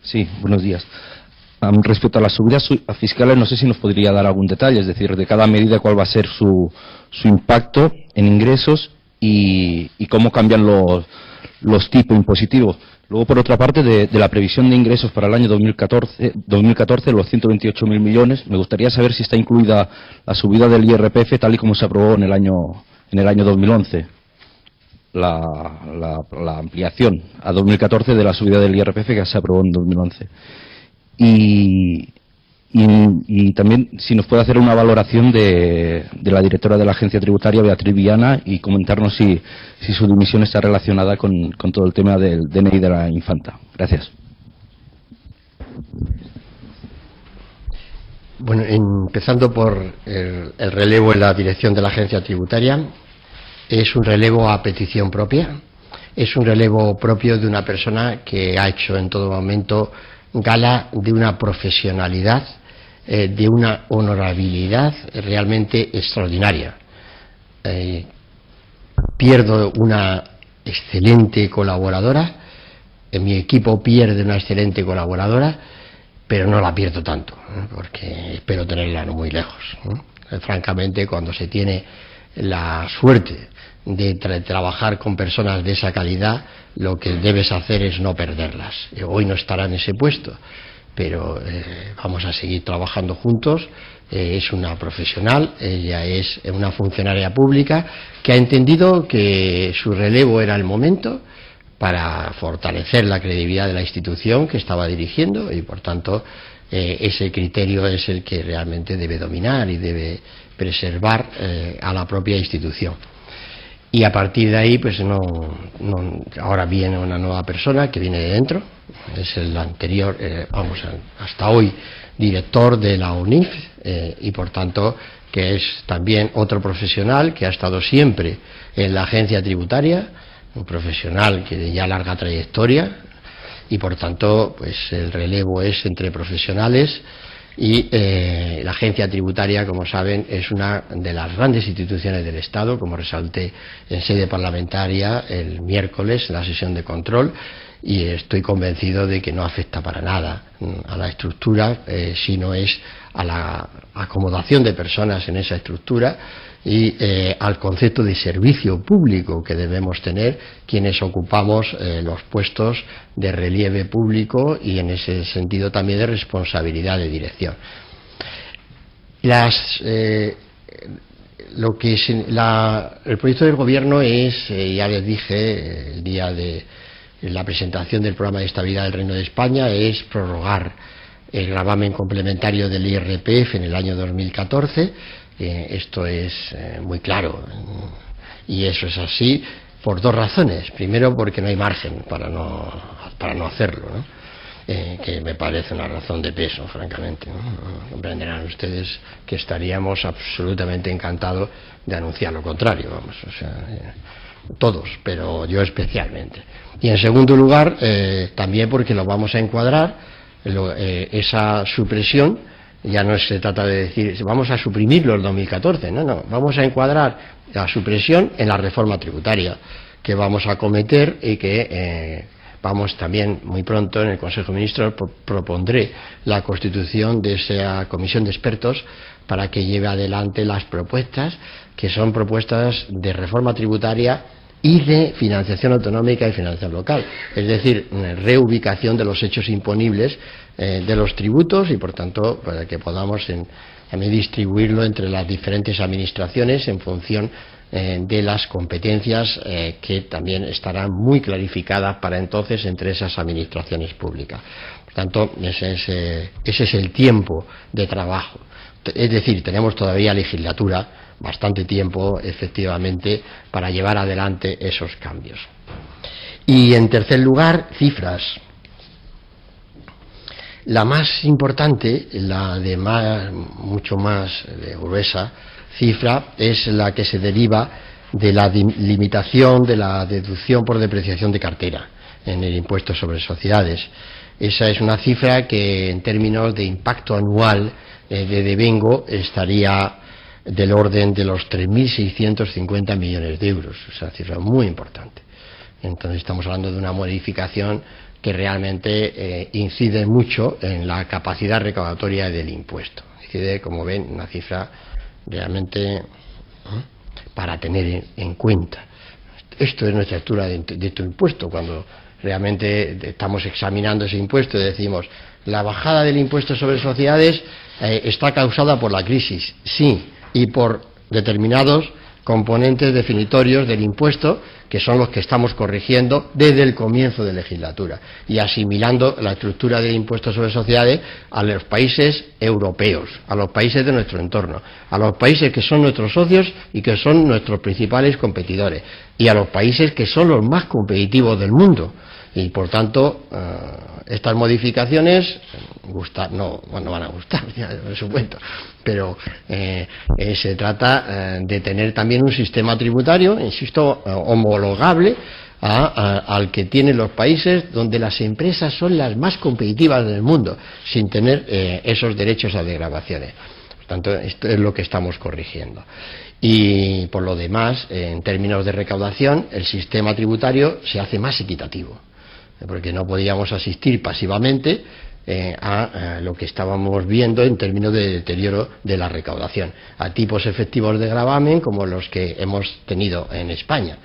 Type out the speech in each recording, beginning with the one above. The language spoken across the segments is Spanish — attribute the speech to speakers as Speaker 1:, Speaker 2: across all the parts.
Speaker 1: Sí, buenos días. Respecto a las subidas fiscales, no sé si nos podría dar algún detalle, es decir, de cada medida cuál va a ser su impacto en ingresos y cómo cambian los tipos impositivos. Luego, por otra parte, de la previsión de ingresos para el año 2014 los 128.000 millones, me gustaría saber si está incluida la subida del IRPF tal y como se aprobó en el año 2011. La ampliación a 2014 de la subida del IRPF que se aprobó en 2011. Y también si nos puede hacer una valoración de la directora de la agencia tributaria, Beatriz Viana, y comentarnos si su dimisión está relacionada con todo el tema del DNI de la infanta. Gracias.
Speaker 2: Bueno, empezando por el relevo en la dirección de la agencia tributaria, es un relevo a petición propia, es un relevo propio de una persona que ha hecho en todo momento gala de una profesionalidad, de una honorabilidad realmente extraordinaria. Pierdo una excelente colaboradora, mi equipo pierde una excelente colaboradora, pero no la pierdo tanto, porque espero tenerla no muy lejos. Francamente, cuando se tiene la suerte de trabajar con personas de esa calidad, lo que debes hacer es no perderlas. Hoy no estará en ese puesto, pero vamos a seguir trabajando juntos. Es una profesional, ella es una funcionaria pública que ha entendido que su relevo era el momento para fortalecer la credibilidad de la institución que estaba dirigiendo y, por tanto, ese criterio es el que realmente debe dominar y debe preservar a la propia institución. Y a partir de ahí, pues ahora viene una nueva persona que viene de dentro, es el anterior, hasta hoy director de la UNIF, y por tanto que es también otro profesional que ha estado siempre en la agencia tributaria, un profesional que de ya larga trayectoria, y por tanto pues el relevo es entre profesionales. Y la agencia tributaria, como saben, es una de las grandes instituciones del Estado, como resalté en sede parlamentaria el miércoles en la sesión de control, y estoy convencido de que no afecta para nada a la estructura, sino es a la acomodación de personas en esa estructura y al concepto de servicio público que debemos tener quienes ocupamos los puestos de relieve público y en ese sentido también de responsabilidad de dirección. El proyecto del Gobierno es, ya les dije el día de la presentación del programa de estabilidad del Reino de España, es prorrogar el gravamen complementario del IRPF en el año 2014. Esto es muy claro y eso es así por dos razones. Primero, porque no hay margen para no hacerlo, ¿no? Que me parece una razón de peso, francamente, ¿no? Comprenderán ustedes que estaríamos absolutamente encantados de anunciar lo contrario, vamos, o sea, todos, pero yo especialmente. Y en segundo lugar, también porque lo vamos a encuadrar, esa supresión. Ya no se trata de decir vamos a suprimirlo en 2014, no, vamos a encuadrar la supresión en la reforma tributaria que vamos a acometer y que vamos también muy pronto en el Consejo de Ministros propondré la constitución de esa comisión de expertos para que lleve adelante las propuestas que son propuestas de reforma tributaria y de financiación autonómica y financiación local, es decir, reubicación de los hechos imponibles de los tributos y por tanto para que podamos también distribuirlo entre las diferentes administraciones en función de las competencias que también estarán muy clarificadas para entonces entre esas administraciones públicas. Por tanto, ese es el tiempo de trabajo. Es decir, tenemos todavía legislatura, bastante tiempo, efectivamente, para llevar adelante esos cambios. Y, en tercer lugar, cifras. La más importante, la de mucho más gruesa cifra, es la que se deriva de la limitación de la deducción por depreciación de cartera en el impuesto sobre sociedades. Esa es una cifra que, en términos de impacto anual de devengo, estaría del orden de los 3.650 millones de euros, es una cifra muy importante. Entonces estamos hablando de una modificación que realmente incide mucho en la capacidad recaudatoria del impuesto. Incide, como ven, una cifra realmente para tener en cuenta. Esto es nuestra estructura de tu impuesto. Cuando realmente estamos examinando ese impuesto y decimos, la bajada del impuesto sobre sociedades está causada por la crisis, sí, y por determinados componentes definitorios del impuesto, que son los que estamos corrigiendo desde el comienzo de legislatura y asimilando la estructura del impuesto sobre sociedades a los países europeos, a los países de nuestro entorno, a los países que son nuestros socios y que son nuestros principales competidores, y a los países que son los más competitivos del mundo. Y por tanto, estas modificaciones no van a gustar, ya, por supuesto, pero se trata de tener también un sistema tributario, insisto, homologable al que tienen los países donde las empresas son las más competitivas del mundo, sin tener esos derechos a desgravaciones. Por tanto, esto es lo que estamos corrigiendo. Y por lo demás, en términos de recaudación, el sistema tributario se hace más equitativo, porque no podíamos asistir pasivamente a lo que estábamos viendo en términos de deterioro de la recaudación, a tipos efectivos de gravamen como los que hemos tenido en España.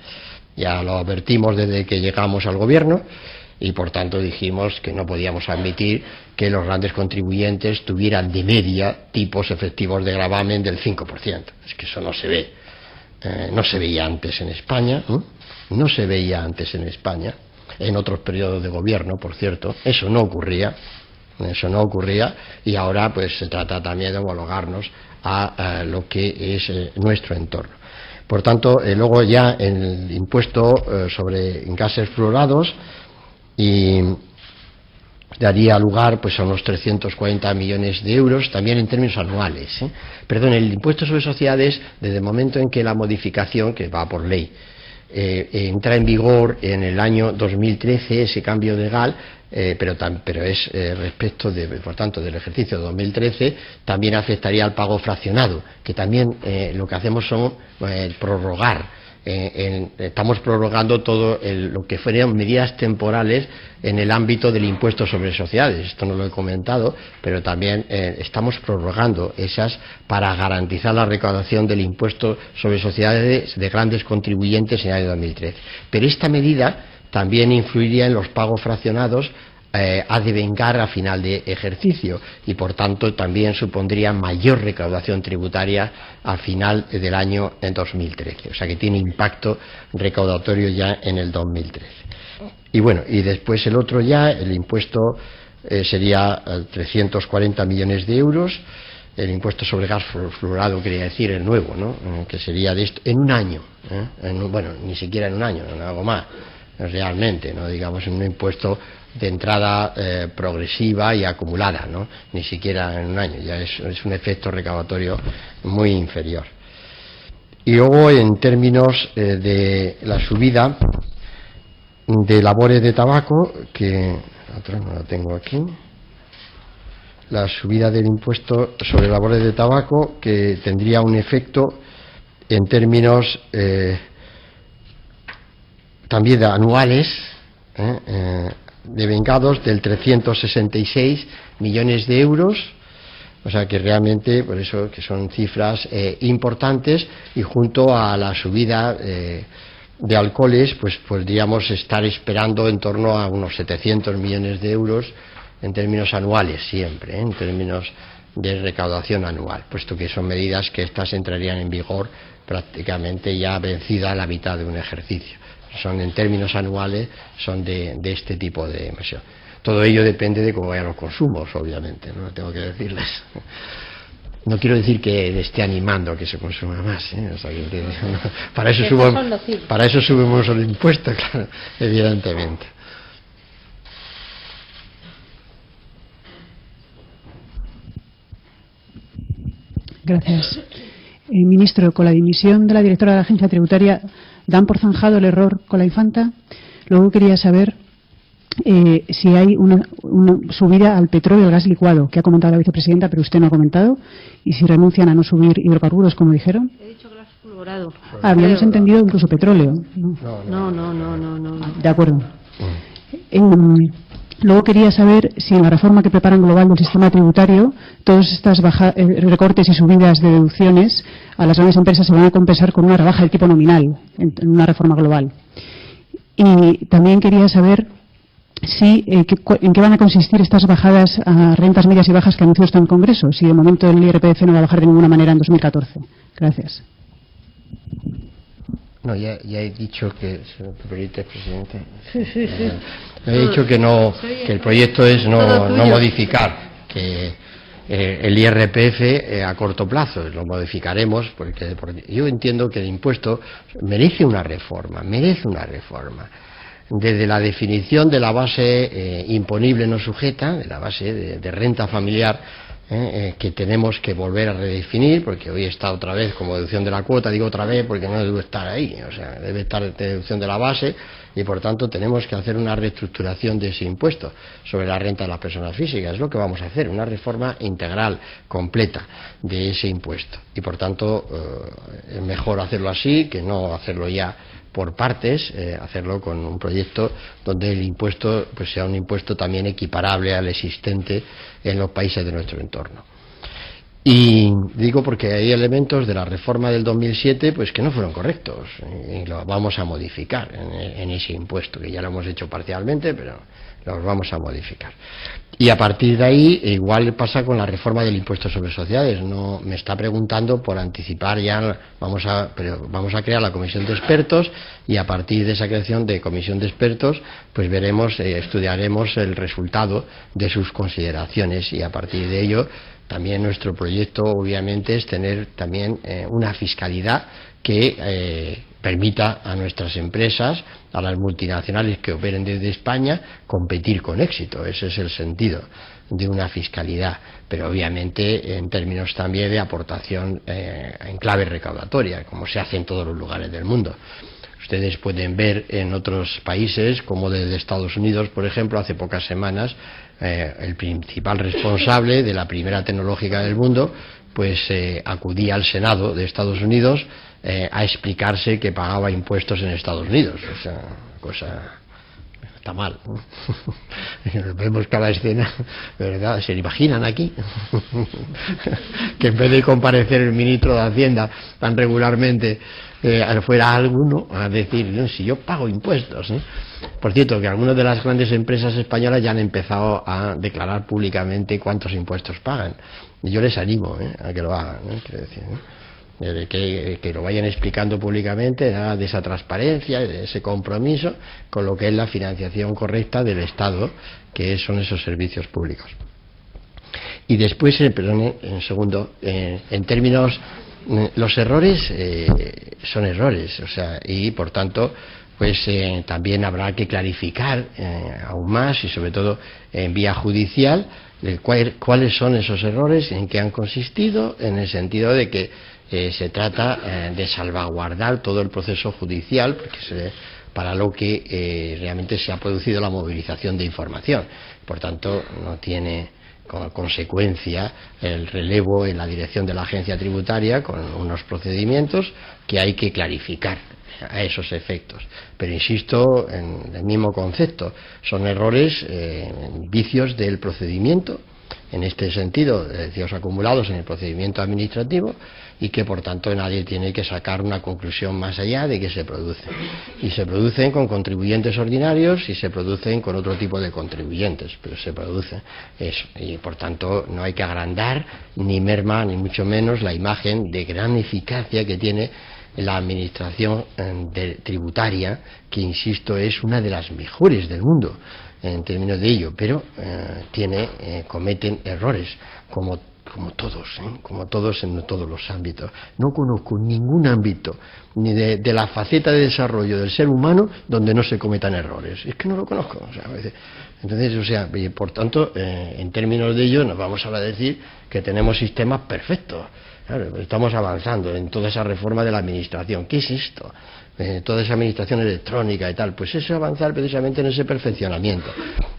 Speaker 2: Ya lo advertimos desde que llegamos al gobierno y por tanto dijimos que no podíamos admitir que los grandes contribuyentes tuvieran de media tipos efectivos de gravamen del 5%. Es que eso no se ve, no se veía antes en España, no se veía antes en España. En otros periodos de gobierno, por cierto, eso no ocurría, y ahora pues se trata también de homologarnos a lo que es nuestro entorno. Por tanto, luego ya el impuesto sobre gases fluorados y daría lugar pues a unos 340 millones de euros, también en términos anuales. Perdón, el impuesto sobre sociedades, desde el momento en que la modificación, que va por ley, entra en vigor en el año 2013, ese cambio legal, pero es respecto por tanto del ejercicio 2013, también afectaría al pago fraccionado, que también lo que hacemos son prorrogar. Estamos prorrogando todo lo que fueran medidas temporales en el ámbito del impuesto sobre sociedades. Esto no lo he comentado, pero también estamos prorrogando esas para garantizar la recaudación del impuesto sobre sociedades de grandes contribuyentes en el año 2013. Pero esta medida también influiría en los pagos fraccionados a devengar a final de ejercicio y por tanto también supondría mayor recaudación tributaria al final del año en 2013, o sea que tiene impacto recaudatorio ya en el 2013. Y bueno, y después el otro ya, el impuesto sería 340 millones de euros, el impuesto sobre gas fluorado, quería decir el nuevo, ¿no? Que sería de esto en un año, bueno, ni siquiera en un año, en algo más, realmente, no digamos en un impuesto de entrada progresiva y acumulada, ¿no? Ni siquiera en un año, ya es un efecto recaudatorio muy inferior. Y luego, en términos de la subida de labores de tabaco, que otra no la tengo aquí, la subida del impuesto sobre labores de tabaco, que tendría un efecto en términos también anuales, devengados del 366 millones de euros, o sea que realmente, por eso que son cifras importantes, y junto a la subida de alcoholes, pues podríamos estar esperando en torno a unos 700 millones de euros en términos anuales siempre, en términos de recaudación anual, puesto que son medidas que estas entrarían en vigor prácticamente ya vencida la mitad de un ejercicio. Son en términos anuales, son de este tipo de inversión. Todo ello depende de cómo vayan los consumos, obviamente, no tengo que decirles. No quiero decir que esté animando a que se consuma más, o sea, para eso subimos el impuesto, claro, evidentemente.
Speaker 3: Gracias. Ministro, con la dimisión de la directora de la Agencia Tributaria, ¿dan por zanjado el error con la infanta? Luego quería saber si hay una subida al petróleo y al gas licuado, que ha comentado la vicepresidenta, pero usted no ha comentado, y si renuncian a no subir hidrocarburos, como dijeron.
Speaker 4: He dicho gas fluorado.
Speaker 3: Habíamos entendido incluso petróleo.
Speaker 4: No.
Speaker 3: De acuerdo. Luego quería saber si en la reforma que preparan global del sistema tributario, todos estos recortes y subidas de deducciones a las grandes empresas se van a compensar con una rebaja del tipo nominal en una reforma global. Y también quería saber si en qué van a consistir estas bajadas a rentas medias y bajas que anunció usted en el Congreso, si de momento el IRPF no va a bajar de ninguna manera en 2014. Gracias.
Speaker 2: No, ya he dicho que, si me permite, presidente, he dicho que no, que el proyecto es no modificar, que el IRPF a corto plazo lo modificaremos, porque yo entiendo que el impuesto merece una reforma, desde la definición de la base imponible no sujeta, de la base de renta familiar, que tenemos que volver a redefinir, porque hoy está otra vez como deducción de la cuota, digo otra vez porque no debe estar ahí, o sea, debe estar de deducción de la base, y por tanto tenemos que hacer una reestructuración de ese impuesto sobre la renta de las personas físicas. Es lo que vamos a hacer, una reforma integral, completa de ese impuesto, y por tanto es mejor hacerlo así que no hacerlo ya por partes, hacerlo con un proyecto donde el impuesto pues sea un impuesto también equiparable al existente en los países de nuestro entorno. Y digo porque hay elementos de la reforma del 2007 pues que no fueron correctos, y los vamos a modificar en ese impuesto, que ya lo hemos hecho parcialmente, pero los vamos a modificar. Y a partir de ahí, igual pasa con la reforma del impuesto sobre sociedades. No me está preguntando por anticipar ya, vamos a crear la comisión de expertos, y a partir de esa creación de comisión de expertos, pues veremos, estudiaremos el resultado de sus consideraciones, y a partir de ello también nuestro proyecto obviamente es tener también una fiscalidad que permita a nuestras empresas, a las multinacionales que operen desde España, competir con éxito. Ese es el sentido de una fiscalidad, pero obviamente en términos también de aportación en clave recaudatoria, como se hace en todos los lugares del mundo. Ustedes pueden ver en otros países, como desde Estados Unidos, por ejemplo, hace pocas semanas, el principal responsable de la primera tecnológica del mundo, pues acudía al Senado de Estados Unidos a explicarse que pagaba impuestos en Estados Unidos. O sea, cosa está mal, ¿no? Vemos cada escena, ¿verdad? ¿Se imaginan aquí? Que en vez de comparecer el ministro de Hacienda tan regularmente, fuera alguno a decir, no, si yo pago impuestos, ¿eh? Por cierto, que algunas de las grandes empresas españolas ya han empezado a declarar públicamente cuántos impuestos pagan. Y yo les animo a que lo hagan, ¿no? Quiero decir, ¿no? Que lo vayan explicando públicamente, nada de esa transparencia, de ese compromiso con lo que es la financiación correcta del Estado, que son esos servicios públicos. Y después, en segundo, en términos, los errores son errores, o sea, y por tanto, pues también habrá que clarificar aún más, y sobre todo en vía judicial, cuáles son esos errores, en qué han consistido, en el sentido de que se trata de salvaguardar todo el proceso judicial, porque para lo que realmente se ha producido la movilización de información. Por tanto, no tiene como consecuencia el relevo en la dirección de la agencia tributaria con unos procedimientos que hay que clarificar a esos efectos. Pero insisto en el mismo concepto, son errores, vicios del procedimiento, en este sentido, vicios acumulados en el procedimiento administrativo, y que por tanto nadie tiene que sacar una conclusión más allá de que se producen. Y se producen con contribuyentes ordinarios y se producen con otro tipo de contribuyentes, pero se producen eso. Y por tanto no hay que agrandar ni merma, ni mucho menos, la imagen de gran eficacia que tiene la administración tributaria, que insisto es una de las mejores del mundo en términos de ello, pero cometen errores como todos en todos los ámbitos. No conozco ningún ámbito, ni de la faceta de desarrollo del ser humano, donde no se cometan errores. Es que no lo conozco. O sea, entonces, o sea, por tanto, en términos de ello, nos vamos a decir que tenemos sistemas perfectos. Claro, estamos avanzando en toda esa reforma de la administración. ¿Qué es esto? Toda esa administración electrónica y tal, pues eso es avanzar precisamente en ese perfeccionamiento.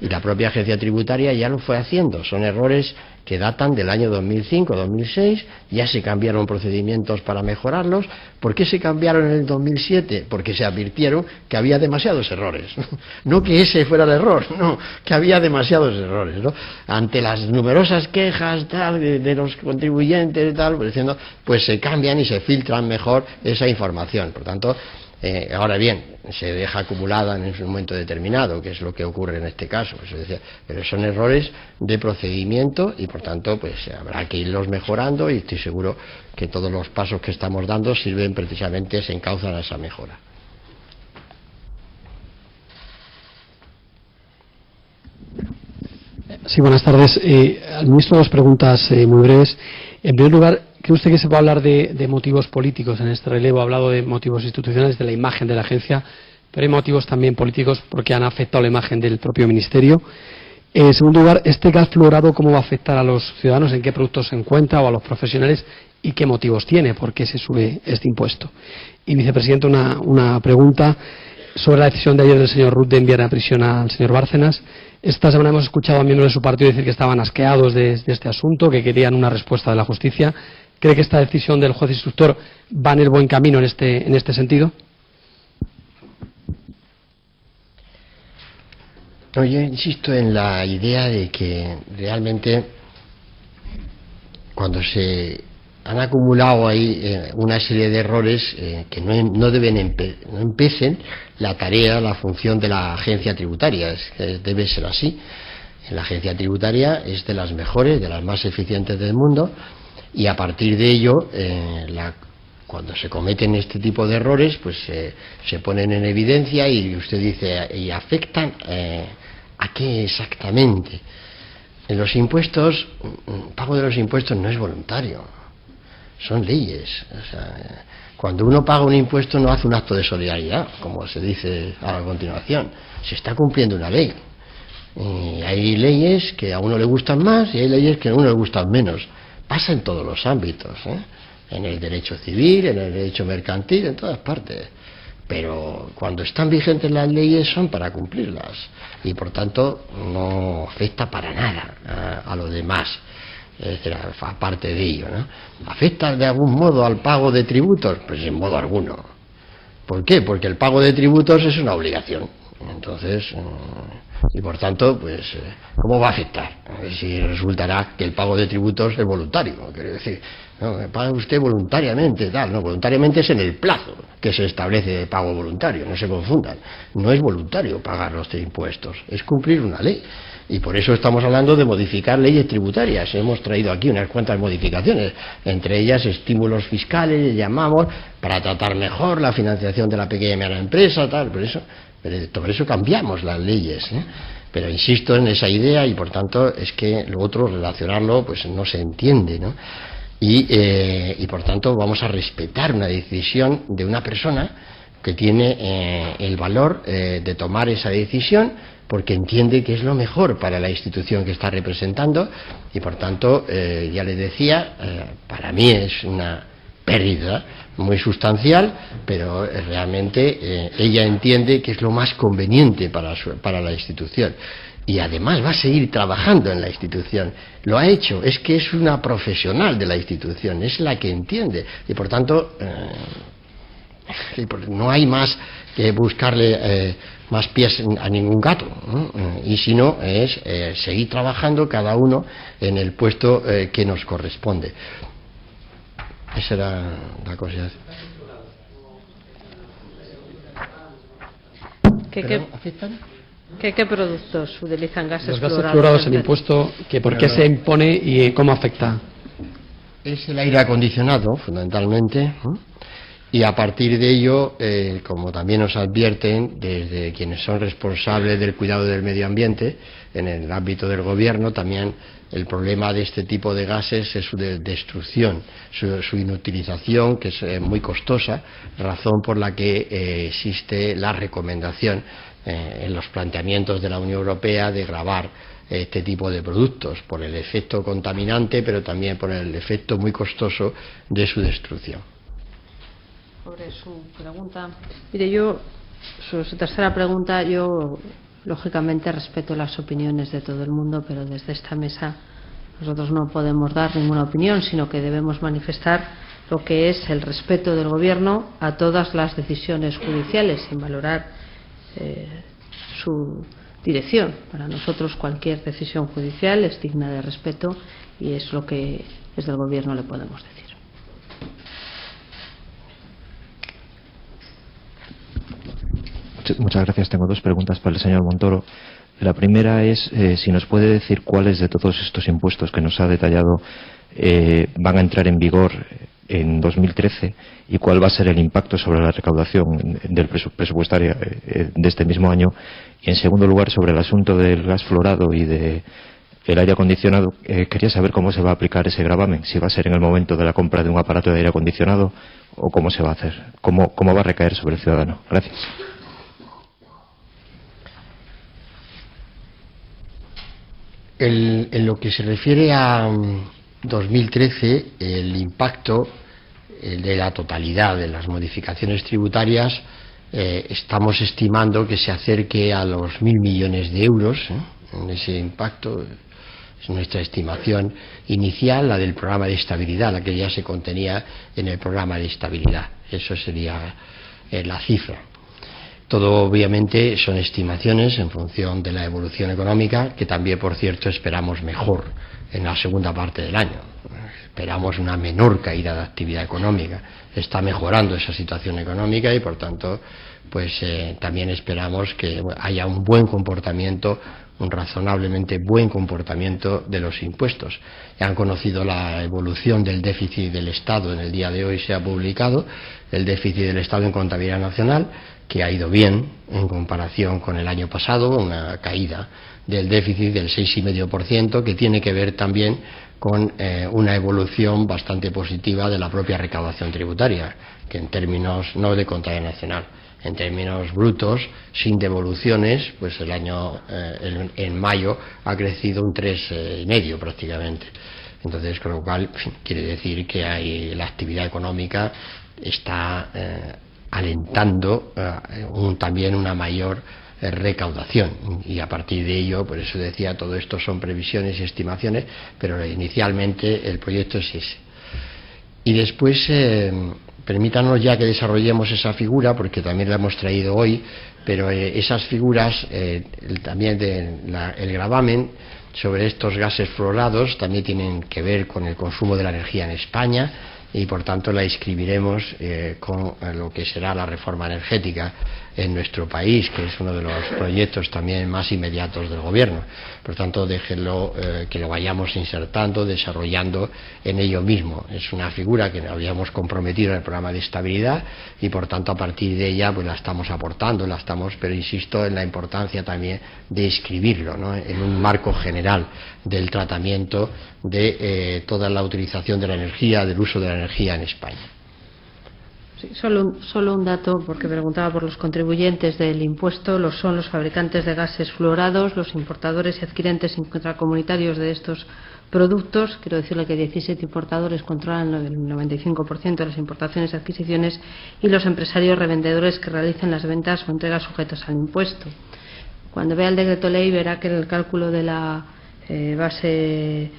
Speaker 2: Y la propia agencia tributaria ya lo fue haciendo. Son errores que datan del año 2005-2006, ya se cambiaron procedimientos para mejorarlos. ¿Por qué se cambiaron en el 2007? Porque se advirtieron que había demasiados errores. No que ese fuera el error, no, que había demasiados errores, ¿no? Ante las numerosas quejas tal, de los contribuyentes y tal, pues se cambian y se filtran mejor esa información. Por tanto, ahora bien, se deja acumulada en un momento determinado, que es lo que ocurre en este caso, pero son errores de procedimiento y por tanto pues habrá que irlos mejorando, y estoy seguro que todos los pasos que estamos dando sirven precisamente, se encauzan a esa mejora.
Speaker 4: Sí, buenas tardes. Al ministro, dos preguntas muy breves. En primer lugar, ¿cree usted que se puede hablar de motivos políticos en este relevo? Ha hablado de motivos institucionales, de la imagen de la agencia, pero hay motivos también políticos porque han afectado la imagen del propio ministerio. En segundo lugar, ¿este gas fluorado cómo va a afectar a los ciudadanos? ¿En qué productos se encuentra o a los profesionales? ¿Y qué motivos tiene? ¿Por qué se sube este impuesto? Y, vicepresidente, una pregunta sobre la decisión de ayer del señor Rudd de enviar a prisión al señor Bárcenas. Esta semana hemos escuchado a miembros de su partido decir que estaban asqueados de este asunto, que querían una respuesta de la justicia. ¿Cree que esta decisión del juez instructor va en el buen camino en este sentido?
Speaker 2: No, yo insisto en la idea de que realmente cuando se han acumulado ahí una serie de errores que no empiecen la tarea, la función de la agencia tributaria. Debe ser así. La agencia tributaria es de las mejores, de las más eficientes del mundo, y a partir de ello, cuando se cometen este tipo de errores, pues se ponen en evidencia, y usted dice, ¿y afectan a qué exactamente? En los impuestos, el pago de los impuestos no es voluntario, son leyes. O sea, cuando uno paga un impuesto no hace un acto de solidaridad, como se dice a continuación, se está cumpliendo una ley. Y hay leyes que a uno le gustan más y hay leyes que a uno le gustan menos. Pasa en todos los ámbitos, en el derecho civil, en el derecho mercantil, en todas partes. Pero cuando están vigentes las leyes son para cumplirlas, y por tanto no afecta para nada a los demás. Es decir, aparte de ello, ¿no? ¿Afecta de algún modo al pago de tributos? Pues en modo alguno. ¿Por qué? Porque el pago de tributos es una obligación. Entonces, y por tanto, pues, ¿cómo va a afectar? Si resultará que el pago de tributos es voluntario, quiere decir, no, paga usted voluntariamente, tal, no, voluntariamente es en el plazo que se establece de pago voluntario, no se confundan. No es voluntario pagar los impuestos, es cumplir una ley. Y por eso estamos hablando de modificar leyes tributarias. Hemos traído aquí unas cuantas modificaciones, entre ellas estímulos fiscales, llamamos, para tratar mejor la financiación de la pequeña y mediana empresa, tal, por eso cambiamos las leyes, Pero insisto en esa idea, y por tanto es que lo otro, relacionarlo, pues no se entiende, ¿no? Y por tanto vamos a respetar una decisión de una persona que tiene el valor de tomar esa decisión, porque entiende que es lo mejor para la institución que está representando, y por tanto, ya le decía, para mí es una pérdida muy sustancial, pero realmente ella entiende que es lo más conveniente para la institución, y además va a seguir trabajando en la institución. Lo ha hecho, es que es una profesional de la institución, es la que entiende, y por tanto no hay más que buscarle más pies a ningún gato, y si no es seguir trabajando cada uno en el puesto que nos corresponde. Esa era la cosa.
Speaker 5: ¿Qué productos utilizan gases fluorados?
Speaker 4: Los gases fluorados, el impuesto, ¿por qué se impone y cómo afecta?
Speaker 2: Es el aire acondicionado, fundamentalmente, y a partir de ello, como también nos advierten desde quienes son responsables del cuidado del medio ambiente, en el ámbito del gobierno, también el problema de este tipo de gases es su destrucción, su inutilización, que es muy costosa, razón por la que existe la recomendación en los planteamientos de la Unión Europea de gravar este tipo de productos, por el efecto contaminante, pero también por el efecto muy costoso de su destrucción.
Speaker 5: Sobre su pregunta, mire, su tercera pregunta, yo lógicamente respeto las opiniones de todo el mundo, pero desde esta mesa nosotros no podemos dar ninguna opinión, sino que debemos manifestar lo que es el respeto del Gobierno a todas las decisiones judiciales, sin valorar su dirección. Para nosotros cualquier decisión judicial es digna de respeto y es lo que desde el Gobierno le podemos decir.
Speaker 1: Muchas gracias. Tengo dos preguntas para el señor Montoro. La primera es si nos puede decir cuáles de todos estos impuestos que nos ha detallado van a entrar en vigor en 2013 y cuál va a ser el impacto sobre la recaudación del presupuestaria de este mismo año. Y en segundo lugar, sobre el asunto del gas florado y del aire acondicionado, quería saber cómo se va a aplicar ese gravamen, si va a ser en el momento de la compra de un aparato de aire acondicionado o cómo se va a hacer, cómo va a recaer sobre el ciudadano. Gracias.
Speaker 2: En lo que se refiere a 2013, el impacto de la totalidad de las modificaciones tributarias estamos estimando que se acerque a los 1.000 millones de euros en ese impacto. Es nuestra estimación inicial, la del programa de estabilidad, la que ya se contenía en el programa de estabilidad. Eso sería la cifra. Todo obviamente son estimaciones en función de la evolución económica, que también, por cierto, esperamos mejor en la segunda parte del año. Esperamos una menor caída de actividad económica. Está mejorando esa situación económica y, por tanto, pues también esperamos que haya un buen comportamiento, un razonablemente buen comportamiento de los impuestos. Ya han conocido la evolución del déficit del Estado. En el día de hoy se ha publicado el déficit del Estado en contabilidad nacional, que ha ido bien en comparación con el año pasado, una caída del déficit del 6,5%, que tiene que ver también con una evolución bastante positiva de la propia recaudación tributaria, que en términos no de contabilidad nacional, en términos brutos, sin devoluciones, pues el año en mayo ha crecido un 3,5% prácticamente. Entonces, con lo cual, quiere decir que la actividad económica está alentando también una mayor recaudación, y a partir de ello, por eso decía, todo esto son previsiones y estimaciones, pero inicialmente el proyecto es ese. Y después permítanos ya que desarrollemos esa figura, porque también la hemos traído hoy, pero esas figuras también el gravamen sobre estos gases fluorados también tienen que ver con el consumo de la energía en España, y por tanto la inscribiremos con lo que será la reforma energética en nuestro país, que es uno de los proyectos también más inmediatos del Gobierno. Por tanto, déjenlo que lo vayamos insertando, desarrollando en ello mismo. Es una figura que habíamos comprometido en el programa de estabilidad y, por tanto, a partir de ella pues la estamos aportando, pero insisto en la importancia también de inscribirlo, ¿no?, en un marco general del tratamiento de toda la utilización de la energía, del uso de la energía en España.
Speaker 5: Sí, solo un dato, porque preguntaba por los contribuyentes del impuesto. Son los fabricantes de gases fluorados, los importadores y adquirentes intracomunitarios de estos productos. Quiero decirle que 17 importadores controlan el 95% de las importaciones y adquisiciones, y los empresarios revendedores que realicen las ventas o entregas sujetas al impuesto. Cuando vea el decreto ley verá que el cálculo de la base,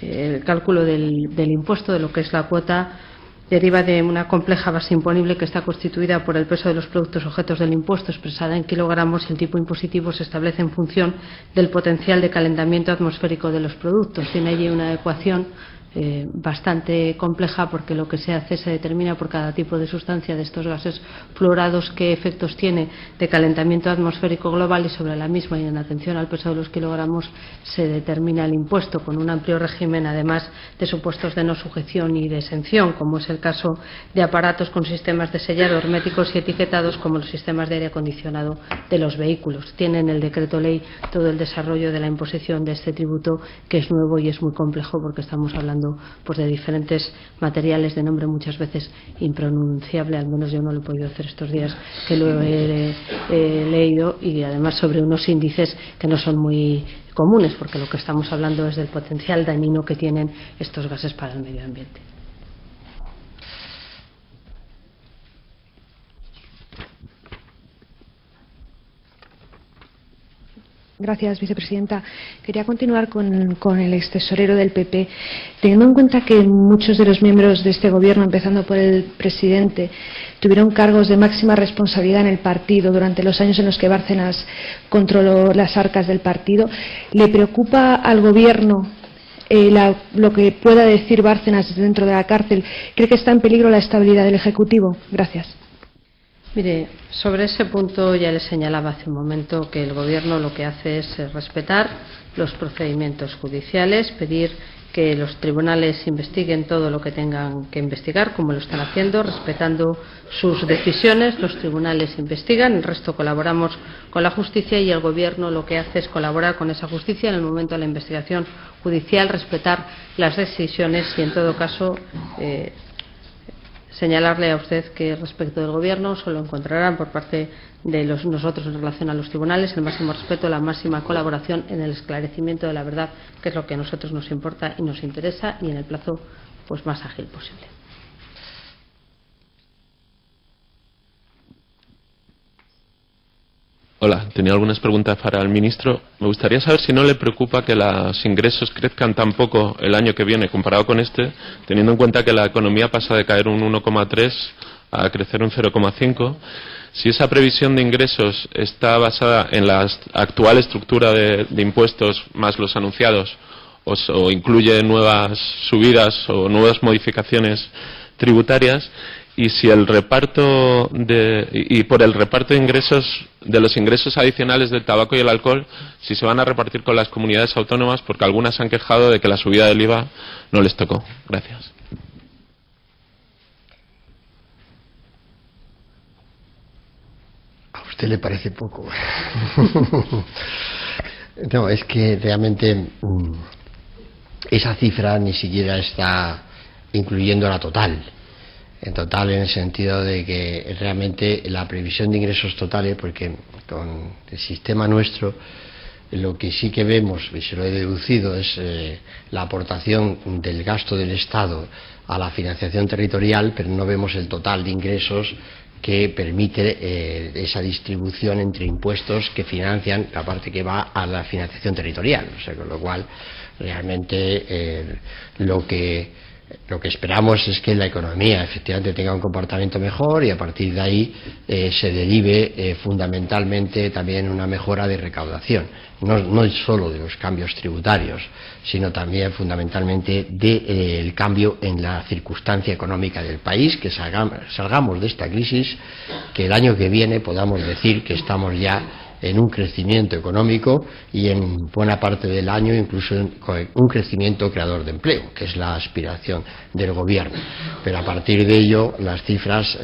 Speaker 5: el cálculo del impuesto, de lo que es la cuota, deriva de una compleja base imponible que está constituida por el peso de los productos objetos del impuesto expresada en kilogramos, y el tipo impositivo se establece en función del potencial de calentamiento atmosférico de los productos. Tiene allí una ecuación bastante compleja, porque lo que se hace se determina por cada tipo de sustancia de estos gases fluorados qué efectos tiene de calentamiento atmosférico global, y sobre la misma y en atención al peso de los kilogramos se determina el impuesto, con un amplio régimen además de supuestos de no sujeción y de exención, como es el caso de aparatos con sistemas de sellado herméticos y etiquetados, como los sistemas de aire acondicionado de los vehículos. Tiene en el decreto ley todo el desarrollo de la imposición de este tributo, que es nuevo y es muy complejo, porque estamos hablando hablando pues de diferentes materiales de nombre muchas veces impronunciable, al menos yo no lo he podido hacer estos días que lo he leído, y además sobre unos índices que no son muy comunes, porque lo que estamos hablando es del potencial dañino que tienen estos gases para el medio ambiente.
Speaker 6: Gracias, vicepresidenta. Quería continuar con el extesorero del PP. Teniendo en cuenta que muchos de los miembros de este Gobierno, empezando por el presidente, tuvieron cargos de máxima responsabilidad en el partido durante los años en los que Bárcenas controló las arcas del partido, ¿le preocupa al Gobierno lo que pueda decir Bárcenas dentro de la cárcel? ¿Cree que está en peligro la estabilidad del Ejecutivo? Gracias.
Speaker 5: Mire, sobre ese punto ya le señalaba hace un momento que el Gobierno lo que hace es respetar los procedimientos judiciales, pedir que los tribunales investiguen todo lo que tengan que investigar, como lo están haciendo, respetando sus decisiones. Los tribunales investigan, el resto colaboramos con la justicia, y el Gobierno lo que hace es colaborar con esa justicia en el momento de la investigación judicial, respetar las decisiones y, en todo caso, señalarle a usted que respecto del Gobierno solo encontrarán por parte de nosotros en relación a los tribunales el máximo respeto, la máxima colaboración en el esclarecimiento de la verdad, que es lo que a nosotros nos importa y nos interesa, y en el plazo pues más ágil posible.
Speaker 7: Hola, tenía algunas preguntas para el ministro. Me gustaría saber si no le preocupa que los ingresos crezcan tan poco el año que viene comparado con este, teniendo en cuenta que la economía pasa de caer un 1,3 a crecer un 0,5. Si esa previsión de ingresos está basada en la actual estructura de impuestos más los anunciados, o incluye nuevas subidas o nuevas modificaciones tributarias, y si el reparto por el reparto de ingresos, de los ingresos adicionales del tabaco y el alcohol, si se van a repartir con las comunidades autónomas, porque algunas han quejado de que la subida del IVA no les tocó. Gracias.
Speaker 2: ¿A usted le parece poco? No, es que realmente esa cifra ni siquiera está incluyendo la total. En total, en el sentido de que realmente la previsión de ingresos totales, porque con el sistema nuestro, lo que sí que vemos, y se lo he deducido, es la aportación del gasto del Estado a la financiación territorial, pero no vemos el total de ingresos que permite esa distribución entre impuestos que financian la parte que va a la financiación territorial. O sea, con lo cual, realmente lo que esperamos es que la economía efectivamente tenga un comportamiento mejor, y a partir de ahí se derive fundamentalmente también una mejora de recaudación, no solo de los cambios tributarios, sino también fundamentalmente del cambio en la circunstancia económica del país, que salgamos de esta crisis, que el año que viene podamos decir que estamos ya en un crecimiento económico, y en buena parte del año incluso un crecimiento creador de empleo, que es la aspiración del Gobierno. Pero a partir de ello, las cifras,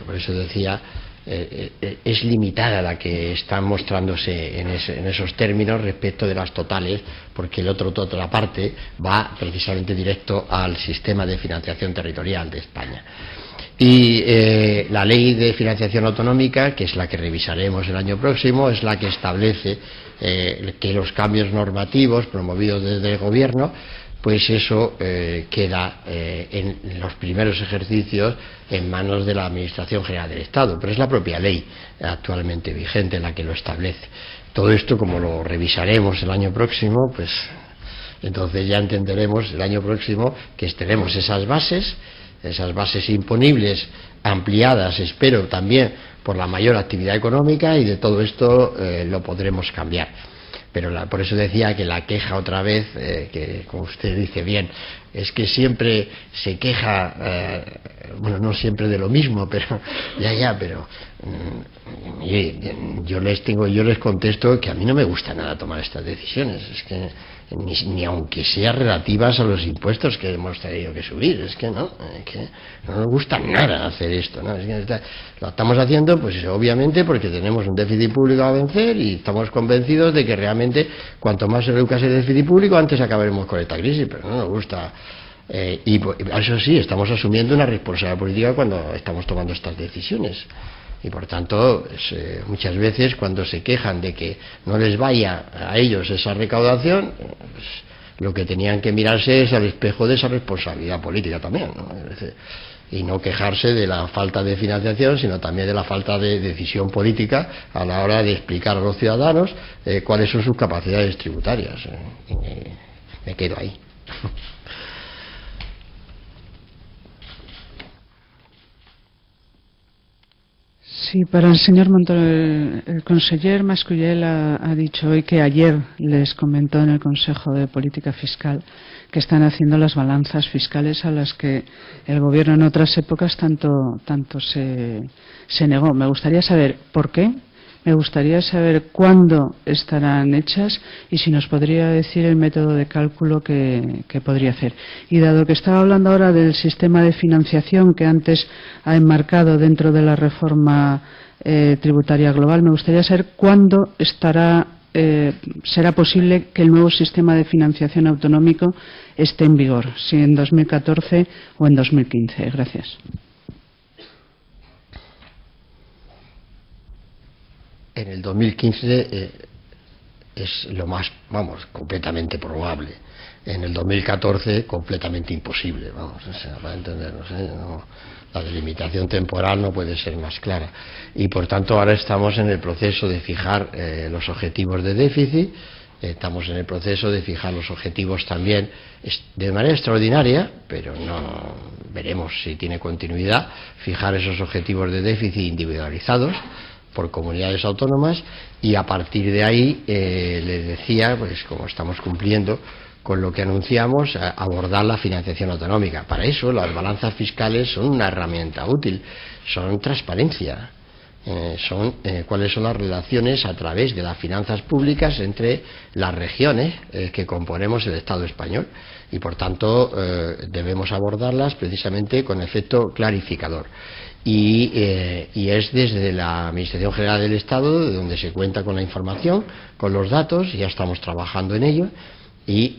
Speaker 2: por eso decía, es limitada la que están mostrándose en esos términos respecto de las totales, porque la otra parte va precisamente directo al sistema de financiación territorial de España. Y la ley de financiación autonómica, que es la que revisaremos el año próximo, es la que establece que los cambios normativos promovidos desde el Gobierno, pues eso queda en los primeros ejercicios en manos de la Administración General del Estado, pero es la propia ley actualmente vigente la que lo establece. Todo esto, como lo revisaremos el año próximo, pues entonces ya entenderemos el año próximo que tenemos esas bases imponibles ampliadas, espero también por la mayor actividad económica, y de todo esto lo podremos cambiar. Pero por eso decía que la queja otra vez, que como usted dice bien, es que siempre se queja, bueno, no siempre de lo mismo, pero pero yo les contesto que a mí no me gusta nada tomar estas decisiones, es que ni aunque sean relativas a los impuestos que hemos tenido que subir, es que no nos gusta nada hacer esto, ¿no? Es que lo estamos haciendo pues obviamente porque tenemos un déficit público a vencer, y estamos convencidos de que realmente cuanto más se reduzca ese déficit público, antes acabaremos con esta crisis, pero no nos gusta Y eso sí, estamos asumiendo una responsabilidad política cuando estamos tomando estas decisiones. Y por tanto, muchas veces cuando se quejan de que no les vaya a ellos esa recaudación, pues, lo que tenían que mirarse es al espejo de esa responsabilidad política también, ¿no? Y no quejarse de la falta de financiación, sino también de la falta de decisión política a la hora de explicar a los ciudadanos cuáles son sus capacidades tributarias. Me quedo ahí.
Speaker 3: Sí, para el señor Montoro, el conseller Mascullel ha dicho hoy que ayer les comentó en el Consejo de Política Fiscal que están haciendo las balanzas fiscales a las que el Gobierno en otras épocas tanto se negó. Me gustaría saber por qué, me gustaría saber cuándo estarán hechas y si nos podría decir el método de cálculo que podría hacer. Y dado que estaba hablando ahora del sistema de financiación que antes ha enmarcado dentro de la reforma tributaria global, me gustaría saber cuándo será posible que el nuevo sistema de financiación autonómico esté en vigor, si en 2014 o en 2015. Gracias.
Speaker 2: En el 2015 es lo más, completamente probable. En el 2014 completamente imposible, para entendernos, no, la delimitación temporal no puede ser más clara. Y por tanto ahora estamos en el proceso de fijar los objetivos de déficit, estamos en el proceso de fijar los objetivos también de manera extraordinaria, pero no veremos si tiene continuidad, fijar esos objetivos de déficit individualizados por comunidades autónomas, y a partir de ahí les decía, pues como estamos cumpliendo con lo que anunciamos, abordar la financiación autonómica. Para eso las balanzas fiscales son una herramienta útil, son transparencia, son cuáles son las relaciones a través de las finanzas públicas entre las regiones que componemos el Estado español, y por tanto debemos abordarlas precisamente con efecto clarificador. Y es desde la Administración General del Estado de donde se cuenta con la información, con los datos, y ya estamos trabajando en ello, y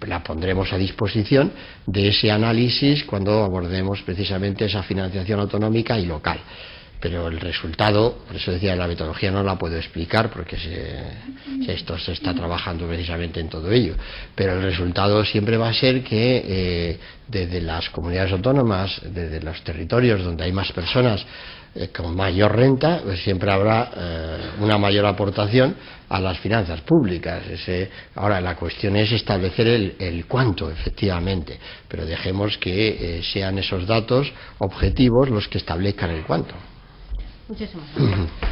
Speaker 2: la pondremos a disposición de ese análisis cuando abordemos precisamente esa financiación autonómica y local. Pero el resultado, por eso decía, la metodología no la puedo explicar porque esto se está trabajando precisamente en todo ello, pero el resultado siempre va a ser que desde las comunidades autónomas, desde los territorios donde hay más personas con mayor renta, pues siempre habrá una mayor aportación a las finanzas públicas. Ahora la cuestión es establecer el cuánto, efectivamente, pero dejemos que sean esos datos objetivos los que establezcan el cuánto.
Speaker 5: Muchísimas gracias.